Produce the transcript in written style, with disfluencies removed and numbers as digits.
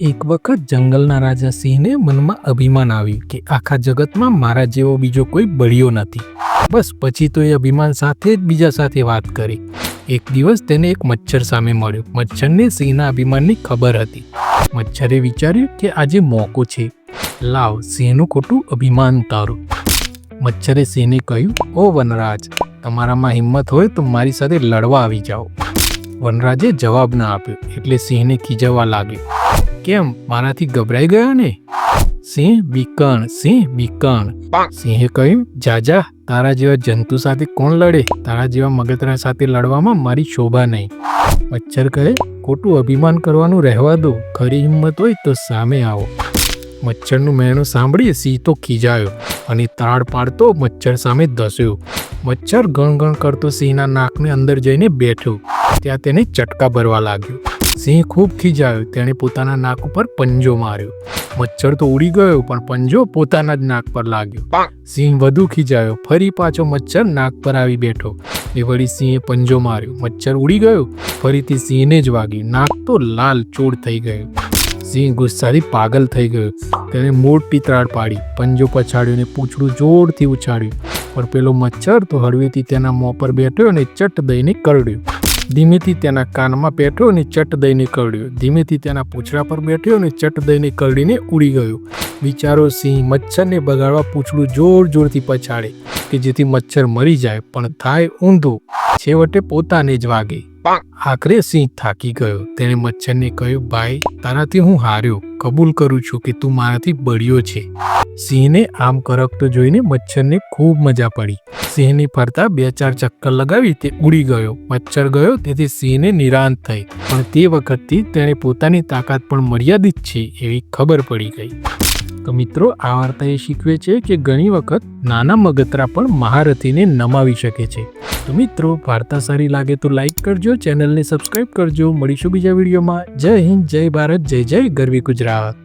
એક વખત જંગલના રાજા સિંહને મનમાં અભિમાન આવ્યું કે આખા જગતમાં મારા જેવો બીજો કોઈ બળિયો નથી. બસ પછી તો એ અભિમાન સાથે જ બીજા સાથે વાત કરી. એક દિવસ તેને એક મચ્છર સામે મળ્યો. મચ્છરને સિંહના અભિમાનની ખબર હતી. મચ્છરે વિચાર્યું કે આજે મોકો છે, લાવ સિંહનું ખોટું અભિમાન ઉતારો. મચ્છરે સિંહને કહ્યું, ઓ વનરાજ, તમારામાં હિંમત હોય તો મારી સાથે લડવા આવી જાઓ. વનરાજે જવાબ ના આપ્યો એટલે સિંહને ખીજવવા લાગ્યો. કેમ, મારાથી ગભરાઈ ગયો ને? સિંહ બીકણ, સિંહ બીકણ. સિંહે કહ્યું, જાજા, તારા જેવા જંતુ સાથે કોણ લડે? તારા જેવા મગતરા સાથે લડવામાં મારી શોભા નહીં. મચ્છર કહે, ખોટું અભિમાન કરવાનું રહેવા દો, ખરી હિંમત હોય તો સામે આવો. મચ્છરનું મહેણું સાંભળી સિંહ તો ખીજાયો અને તાળ પાડતો મચ્છર સામે ધસ્યો. મચ્છર ગણગણ કરતો સિંહના નાકને અંદર જઈને બેઠો. ત્યાં તેને ચટકા ભરવા લાગ્યો. સિંહ ખૂબ ખીજાયો. તેણે પોતાના નાક ઉપર પંજો માર્યો. મચ્છર તો ઉડી ગયો પણ પંજો પોતાના જ નાક પર લાગ્યો. સિંહ વધુ ખીજાયો. ફરી પાછો મચ્છર નાક પર આવી બેઠો. એ વળી સિંહે પંજો માર્યો. મચ્છર ઉડી ગયો. ફરીથી સિંહને જ વાગ્યું. નાક તો લાલ ચોળ થઈ ગયું. સિંહ ગુસ્સાથી પાગલ થઈ ગયો. તેણે મોટી ત્રાડ પાડી, પંજો પછાડ્યો અને પૂંછડું જોરથી ઉછાળ્યું. પણ પેલો મચ્છર તો હળવેથી તેના મોં પર બેઠો અને ચટ દઈને કરડ્યો. ધીમેથી તેના કાનમાં બેઠો અને ચટ દઈને કરડ્યો. ધીમેથી તેના પૂંછડા પર બેઠ્યો અને ચટ દઈને કરડીને ઉડી ગયો. વિચારો, સિંહ મચ્છરને બગાડવા પૂંછડું જોર જોરથી પછાડે કે જેથી મચ્છર મરી જાય, પણ થાય ઊંધું, છેવટે પોતાને જ વાગે. આખરે સિંહ થાકી ગયો. તેણે મચ્છરને કહ્યું, ભાઈ, તારાથી હું હાર્યો. કબૂલ કરું છું કે તું મારાથી બળિયો છે. સિંહને આમ કરકતો જોઈને મચ્છરને ખૂબ મજા પડી. સિંહની ફરતા 2-4 ચક્કર લગાવી તે ઉડી ગયો. મચ્છર ગયો તેથી સિંહને નિરાંત થઈ. પણ તે વખતથી તેણે પોતાની તાકાત પણ મર્યાદિત છે એવી ખબર પડી ગઈ. તો મિત્રો, આ વાર્તા એ શીખવે છે કે ઘણી વખત નાના મગતરા પણ મહારથીને નમાવી શકે છે. તો મિત્રો, વાર્તા સારી લાગે તો લાઈક કરજો, ચેનલને સબસ્ક્રાઈબ કરજો. મળીશું બીજા વિડીયોમાં. જય હિન્દ, જય ભારત, જય જય ગરવી ગુજરાત.